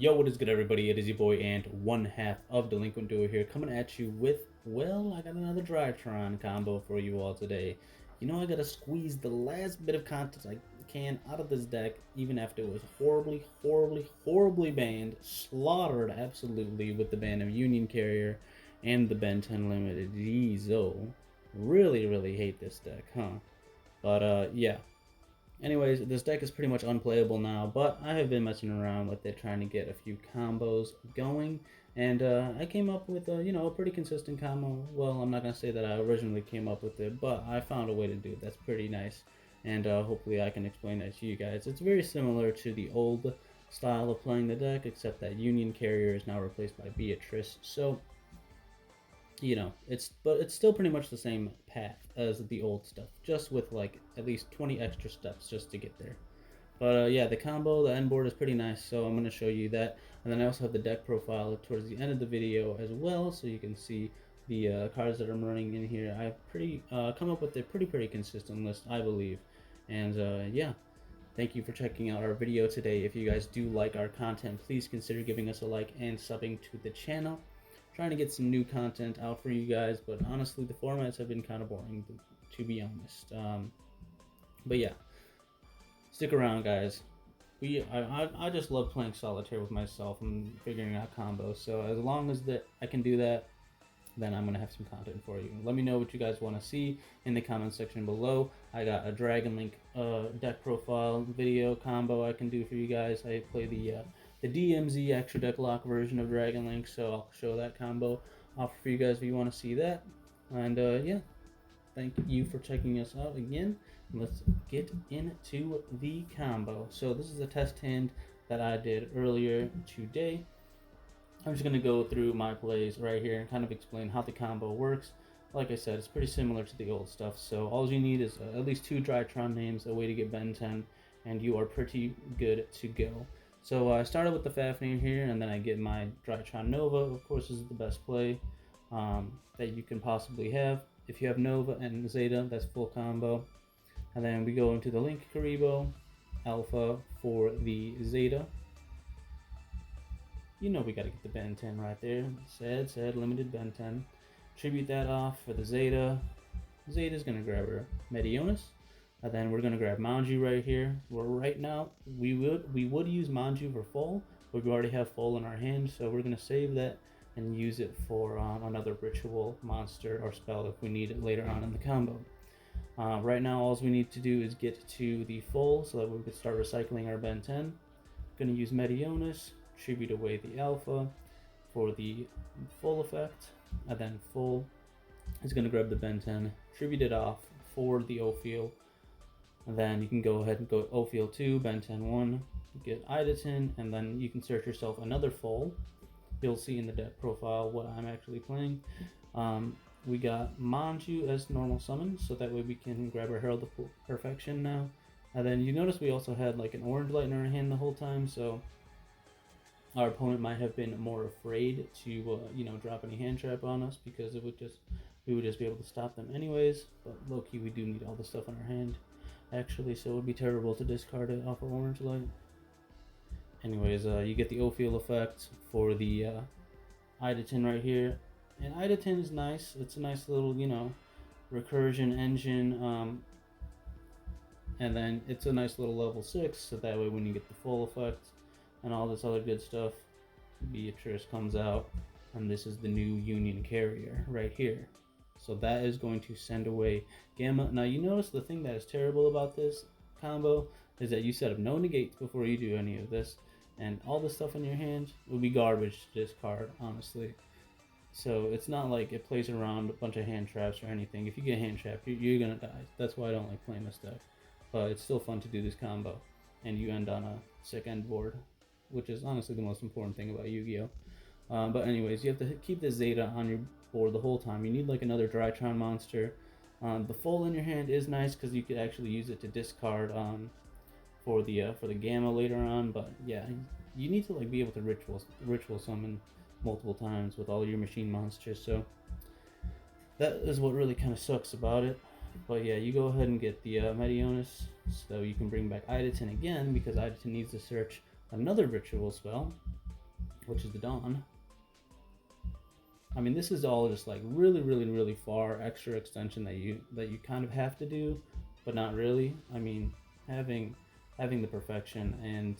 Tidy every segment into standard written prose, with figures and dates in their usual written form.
Yo, what is good, everybody? It is your boy and one half of Delinquent Duo here, coming at you with, well, I got another Drytron combo for you all today. You know, I gotta squeeze the last bit of content I can out of this deck, even after it was horribly banned, slaughtered absolutely with the ban of Union Carrier and the Ben 10 Limited. Yugioh. Really hate this deck, huh? But, yeah. Anyways, this deck is pretty much unplayable now, but I have been messing around with it, trying to get a few combos going, and I came up with a pretty consistent combo. Well, I'm not gonna say that I originally came up with it, but I found a way to do it that's pretty nice, and hopefully I can explain that to you guys. It's very similar to the old style of playing the deck, except that Union Carrier is now replaced by Beatrice, so it's still pretty much the same path as the old stuff, just with like at least 20 extra steps just to get there. But yeah, the combo, the end board is pretty nice, so I'm going to show you that. And then I also have the deck profile towards the end of the video as well, so you can see the cards that I'm running in here. I've come up with a pretty consistent list, I believe. And yeah, thank you for checking out our video today. If you guys do like our content, please consider giving us a like and subbing to the channel. Trying to get some new content out for you guys, but honestly the formats have been kind of boring, to be honest. But yeah, stick around, guys. I just love playing solitaire with myself and figuring out combos, so as long as I can do that, then I'm gonna have some content for you. Let me know what you guys want to see in the comment section below. I got a Dragon Link deck profile video combo I can do for you guys. I play the DMZ extra deck lock version of Dragon Link, so I'll show that combo off for you guys if you want to see that. And yeah, thank you for checking us out again. Let's get into the combo. So this is a test hand that I did earlier today. I'm just going to go through my plays right here and kind of explain how the combo works. Like I said, it's pretty similar to the old stuff, so all you need is at least 2 Drytron names, a way to get Ben 10, and you are pretty good to go. So I started with the Fafnir here, and then I get my Drytron Nova. Of course, this is the best play that you can possibly have. If you have Nova and Zeta, that's full combo. And then we go into the Link Karibo, Alpha for the Zeta. You know we gotta get the Ben 10 right there. Said limited Ben 10. Tribute that off for the Zeta. Zeta's gonna grab her Medionis. And then we're gonna grab Manju right here. Well, right now we would use Manju for full, but we already have full in our hand, so we're gonna save that and use it for another ritual monster or spell if we need it later on in the combo. Right now, all we need to do is get to the full so that we can start recycling our Ben 10. Gonna use Medionis, tribute away the Alpha for the full effect, and then full is gonna grab the Ben 10, tribute it off for the Ophiel. And then you can go ahead and go Ophiel 2, Ben 10 1, get Idatin, and then you can search yourself another full. You'll see in the deck profile what I'm actually playing. We got Manju as normal summon, so that way we can grab our Herald of Perfection now. And then you notice we also had like an orange light in our hand the whole time, so our opponent might have been more afraid to drop any hand trap on us, because we would just be able to stop them anyways. But low-key, we do need all the stuff in our hand actually, so it would be terrible to discard it off of orange light. Anyways, you get the Ophiel effect for the Idatin right here, and Idatin is nice. It's a nice little recursion engine, and then it's a nice little level 6, so that way when you get the full effect and all this other good stuff, Beatrice comes out, and this is the new Union Carrier right here. So that is going to send away Gamma. Now you notice the thing that is terrible about this combo is that you set up no negates before you do any of this, and all the stuff in your hand would be garbage to discard, honestly. So it's not like it plays around a bunch of hand traps or anything. If you get hand trapped, you're gonna die. That's why I don't like playing this deck. But it's still fun to do this combo, and you end on a sick end board, which is honestly the most important thing about Yu-Gi-Oh! But anyways, you have to keep the Zeta on your board the whole time. You need like another Drytron monster. The full in your hand is nice because you could actually use it to discard for the Gamma later on. But yeah, you need to like be able to ritual summon multiple times with all your machine monsters. So that is what really kind of sucks about it. But yeah, you go ahead and get the Medionis so you can bring back Idatin again, because Idatin needs to search another ritual spell. which is the Dawn. I mean, this is all just like really far extra extension that you kind of have to do, but not really. I mean, having the perfection and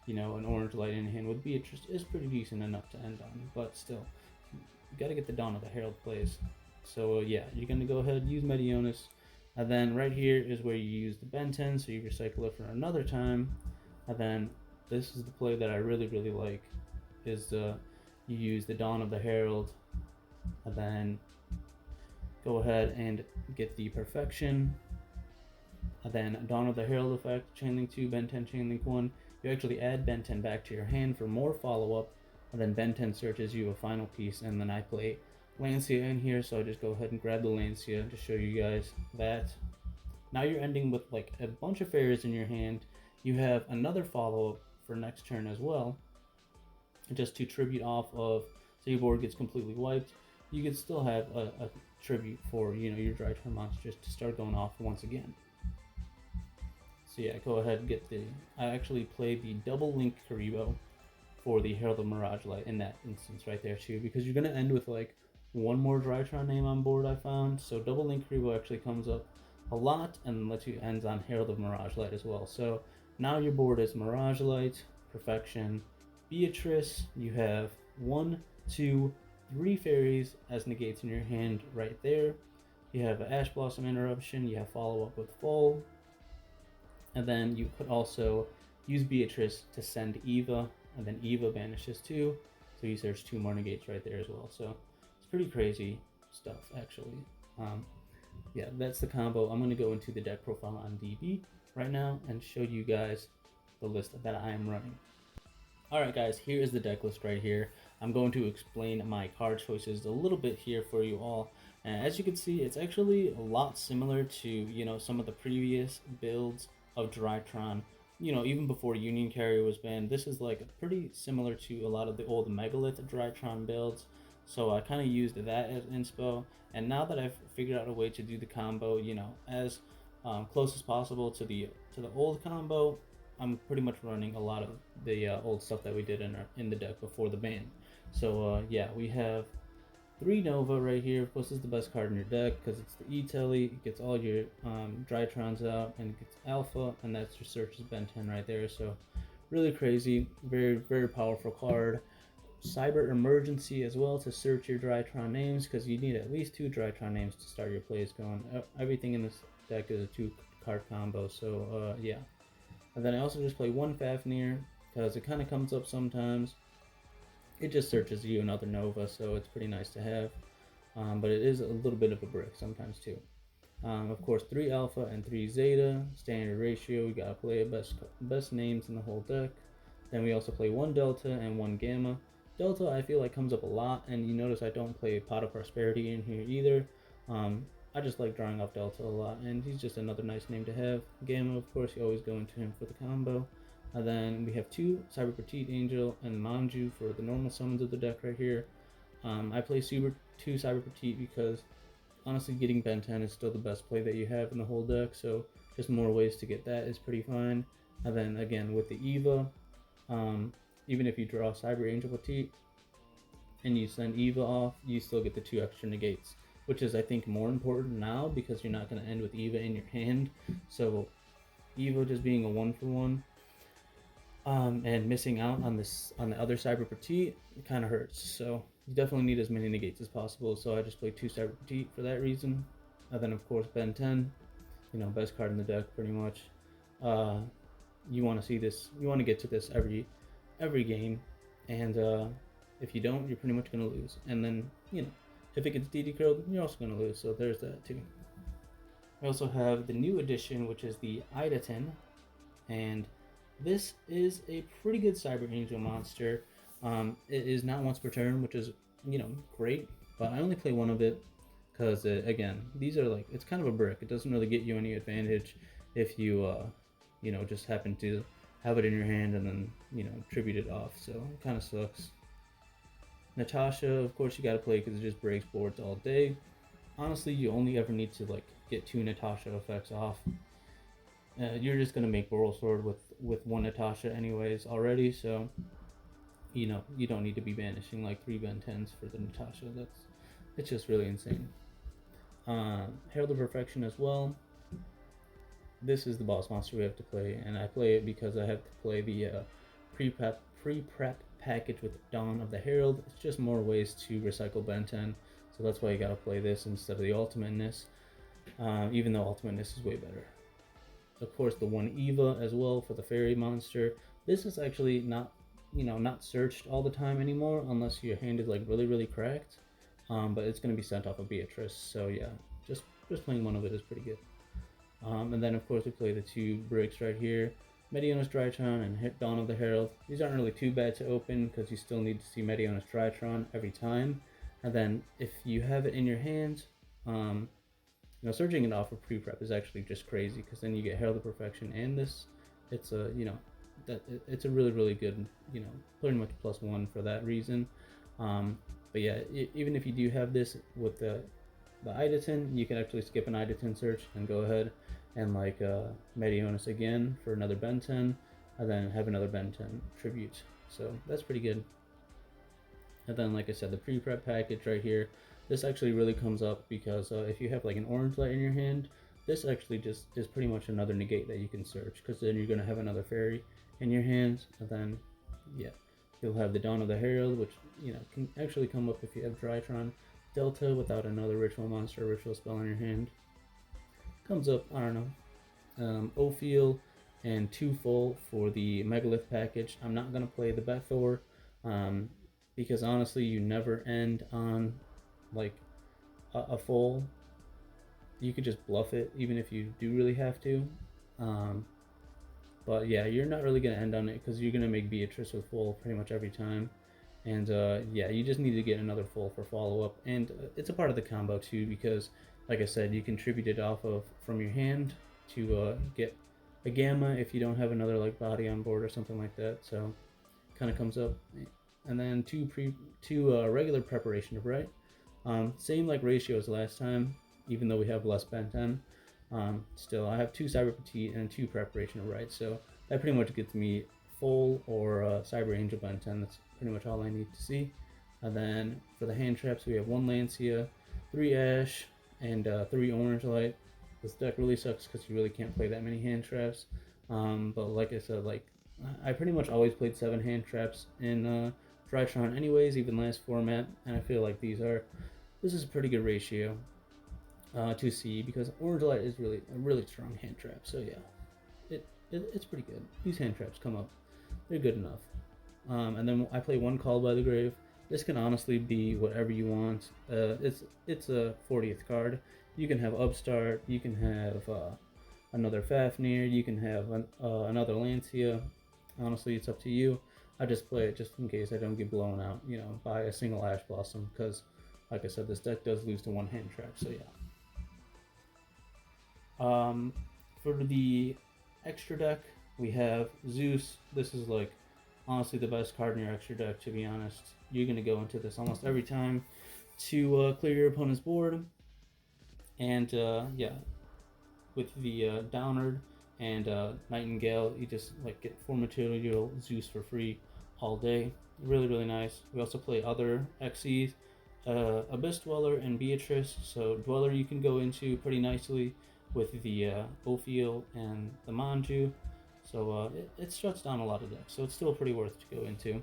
an orange light in hand with Beatrice is pretty decent enough to end on, but still, you got to get the Dawn of the Herald plays. So yeah, you're gonna go ahead and use Medionis, and then right here is where you use the Ben 10, so you recycle it for another time, and then this is the play that I really like, is you use the Dawn of the Herald, and then go ahead and get the perfection, and then Dawn of the Herald effect, chainlink 2, Ben 10, chainlink 1. You actually add Ben 10 back to your hand for more follow-up, and then Ben 10 searches you a final piece, and then I play Lancia in here, so I just go ahead and grab the Lancia to show you guys that. Now you're ending with like a bunch of fairies in your hand. You have another follow-up for next turn as well, just to tribute off of, so your board gets completely wiped. You could still have a tribute for your Drytron monsters to start going off once again. So yeah, go ahead and get the. I actually played the double link Karibo for the Herald of Mirage Light in that instance right there too, because you're gonna end with like one more Drytron name on board, I found. So double link Karibo actually comes up a lot and lets you end on Herald of Mirage Light as well. So now your board is Mirage Light, Perfection, Beatrice. You have 1, 2, 3 fairies as negates in your hand right there. You have an Ash Blossom Interruption. You have follow up with Fall. And then you could also use Beatrice to send Eva, and then Eva banishes too. So you search 2 more negates right there as well. So it's pretty crazy stuff, actually. Yeah, that's the combo. I'm going to go into the deck profile on DB right now and show you guys the list that I am running. Alright guys, here is the deck list right here. I'm going to explain my card choices a little bit here for you all. And as you can see, it's actually a lot similar to, some of the previous builds of Drytron. Even before Union Carrier was banned, this is like pretty similar to a lot of the old Megalith Drytron builds. So I kind of used that as inspo. And now that I've figured out a way to do the combo, as close as possible to the old combo, I'm pretty much running a lot of the old stuff that we did in the deck before the ban. So yeah, we have 3 Nova right here. Of course, this is the best card in your deck because it's the E-Telly. It gets all your Drytrons out, and it gets Alpha, and that's your Searches Ben 10 right there. So really crazy, very powerful card. Cyber Emergency as well to search your Drytron names, because you need at least 2 Drytron names to start your plays going. Everything in this deck is a 2-card combo, so yeah. And then I also just play 1 Fafnir, because it kind of comes up sometimes. It just searches you another Nova, so it's pretty nice to have. But it is a little bit of a brick sometimes too. Of course, 3 Alpha and 3 Zeta, standard ratio. We gotta play best names in the whole deck. Then we also play 1 Delta and 1 Gamma. Delta I feel like comes up a lot, and you notice I don't play Pot of Prosperity in here either. I just like drawing off Delta a lot, and he's just another nice name to have. Gamma, of course, you always go into him for the combo. And then we have 2 Cyber Petite Angel and Manju for the normal summons of the deck right here. I play 2 Cyber Petite because honestly getting Ben 10 is still the best play that you have in the whole deck, so just more ways to get that is pretty fine. And then again with the Eva, even if you draw Cyber Angel Petite and you send Eva off, you still get the 2 extra negates, which is I think more important now because you're not going to end with Eva in your hand. So Eva just being a 1-for-1 and missing out on the other Cyber Petite, it kind of hurts. So you definitely need as many negates as possible. So I just play 2 Cyber Petite for that reason. And then of course Ben 10, best card in the deck pretty much. You want to see this, you want to get to this every game, and if you don't, you're pretty much going to lose. And then if it gets DD curled, you're also going to lose, so there's that too. We also have the new addition, which is the Ida 10, and this is a pretty good Cyber Angel monster. It is not once per turn, which is great, but I only play 1 of it because again, these are like, it's kind of a brick. It doesn't really get you any advantage if you just happen to have it in your hand and then tribute it off, so it kind of sucks. Natasha, of course, you gotta play because it just breaks boards all day. Honestly, you only ever need to get 2 Natasha effects off. You're just gonna make Boral Sword with 1 Natasha anyways already, so you don't need to be banishing like 3 Ben 10s for the Natasha. It's just really insane. Herald of Perfection as well. This is the boss monster we have to play, and I play it because I have to play the pre-prep package with Dawn of the Herald. It's just more ways to recycle Ben 10, so that's why you gotta play this instead of the Ultimateness, even though Ultimateness is way better. Of course, the one Eva as well for the fairy monster. This is actually not searched all the time anymore unless your hand is like really cracked. But it's going to be sent off of Beatrice, so yeah, just playing one of it is pretty good. And then of course we play the 2 bricks right here, Mediona's Drytron and Dawn of the Herald. These aren't really too bad to open because you still need to see Mediona's Drytron every time. And then if you have it in your hand, searching it off for pre-prep is actually just crazy because then you get Herald of Perfection and this. It's a it's a really good, pretty much +1 for that reason. But yeah, even if you do have this with the Idaten, you can actually skip an Idaten search and go ahead and like Medionis again for another Ben 10, and then have another Ben 10 tribute. So that's pretty good. And then, like I said, the pre-prep package right here, this actually really comes up because if you have like an orange light in your hand, this actually just is pretty much another negate that you can search, because then you're going to have another fairy in your hands, and then yeah, you'll have the Dawn of the Herald, which can actually come up if you have Drytron Delta without another ritual monster or ritual spell in your hand. Comes up, I don't know, Ophiel and 2 full for the Megalith package. I'm not going to play the Bethor because honestly you never end on like a full. You could just bluff it even if you do really have to. But yeah, you're not really going to end on it because you're going to make Beatrice with full pretty much every time. And yeah, you just need to get another full for follow-up. And it's a part of the combo too, because like I said, you can tribute it off of from your hand to get a Gamma if you don't have another like body on board or something like that. So kind of comes up. And then two regular preparation of right. Same like ratio as last time, even though we have less Ben 10. Still, I have 2 Cyber Petite and 2 Preparation of Right, so that pretty much gets me full or Cyber Angel Ben 10. That's pretty much all I need to see. And then for the hand traps, we have 1 Lancia, 3 Ash, and 3 Orange Light. This deck really sucks because you really can't play that many hand traps. But like I said, like I pretty much always played 7 hand traps in Drytron anyways, even last format, and I feel like this is a pretty good ratio to see, because Orange Light is really a really strong hand trap. So yeah, it's pretty good. These hand traps come up, they're good enough. And then I play 1 Call by the Grave. This can honestly be whatever you want. It's a 40th card. You can have Upstart, you can have another Fafnir, you can have another Lancia. Honestly, it's up to you. I just play it just in case I don't get blown out, by a single Ash Blossom, because like I said, this deck does lose to 1 hand trap, so yeah. For the extra deck, we have Zeus. This is like honestly the best card in your extra deck, to be honest. You're going to go into this almost every time to clear your opponent's board. And yeah, with the Downard and Nightingale, you just like get 4 material Zeus for free all day. Really nice. We also play other XCs, Abyss Dweller and Beatrice. So Dweller you can go into pretty nicely with the Ophiel and the Manju. So it shuts down a lot of decks, so it's still pretty worth to go into.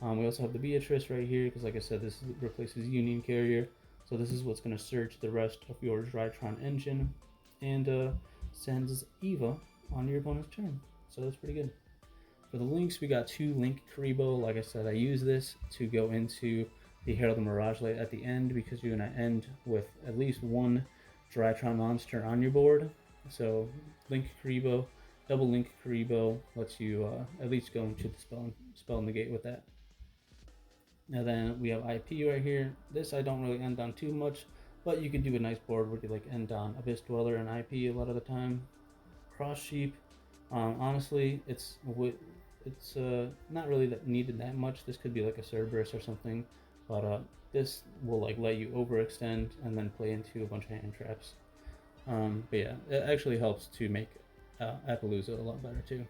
We also have the Beatrice right here, because like I said, this replaces Union Carrier. So this is what's going to search the rest of your Drytron engine and sends Eva on your opponent's turn. So that's pretty good. For the links, we got 2 Link Karibo. Like I said, I use this to go into the Herald of Mirage Light at the end, because you're going to end with at least 1 Drytron monster on your board. So Link Karibo, double Link Karibo lets you at least go into the spell negate with that. And then we have IP right here. This I don't really end on too much, but you can do a nice board where you like end on Abyss Dweller and IP a lot of the time. Cross Sheep, honestly, it's not really needed that much. This could be like a Cerberus or something, but this will like let you overextend and then play into a bunch of hand traps. But yeah, it actually helps to make Appaloosa a lot better too.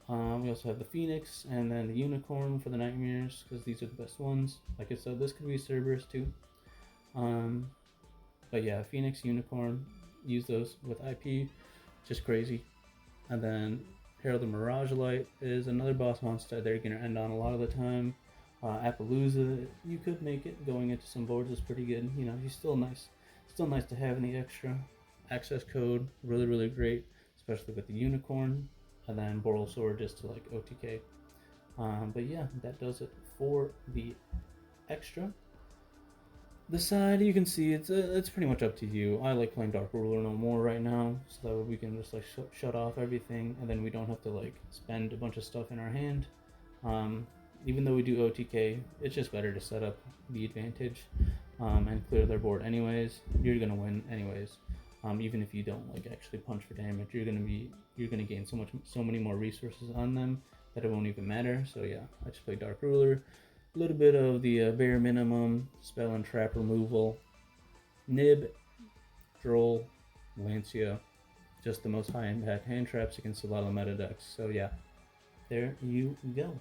We also have the Phoenix and then the Unicorn for the Nightmares, because these are the best ones. Like I said, this could be Cerberus too. But yeah, Phoenix, Unicorn, use those with IP, just crazy. And then Herald of Mirage Light is another boss monster they're going to end on a lot of the time. Appaloosa, you could make it. Going into some boards is pretty good. You know, he's still nice. Still nice to have in the extra. Access code, really, really great, especially with the Unicorn. And then Boral Sword just to like OTK. But yeah, that does it for the extra. The side, you can see it's pretty much up to you. I like playing Dark Ruler no more right now, so that way we can just like shut off everything, and then we don't have to like spend a bunch of stuff in our hand. Even though we do OTK, it's just better to set up the advantage and clear their board anyways. You're gonna win anyways. Even if you don't like actually punch for damage, you're gonna gain so many more resources on them that it won't even matter. So yeah, I just play Dark Ruler. A little bit of the bare minimum spell and trap removal, nib, droll, lancia, just the most high impact hand traps against a lot of the meta decks. So yeah, there you go.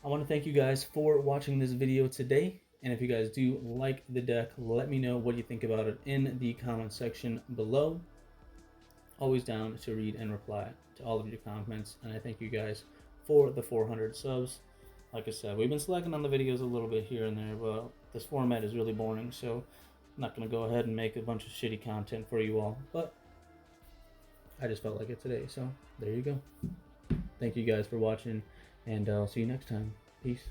I want to thank you guys for watching this video today, and if you guys do like the deck, let me know what you think about it in the comment section below. Always down to read and reply to all of your comments, and I thank you guys for the 400 subs. Like I said, we've been slacking on the videos a little bit here and there, but this format is really boring, so I'm not going to go ahead and make a bunch of shitty content for you all, but I just felt like it today, so there you go. Thank you guys for watching, and I'll see you next time. Peace.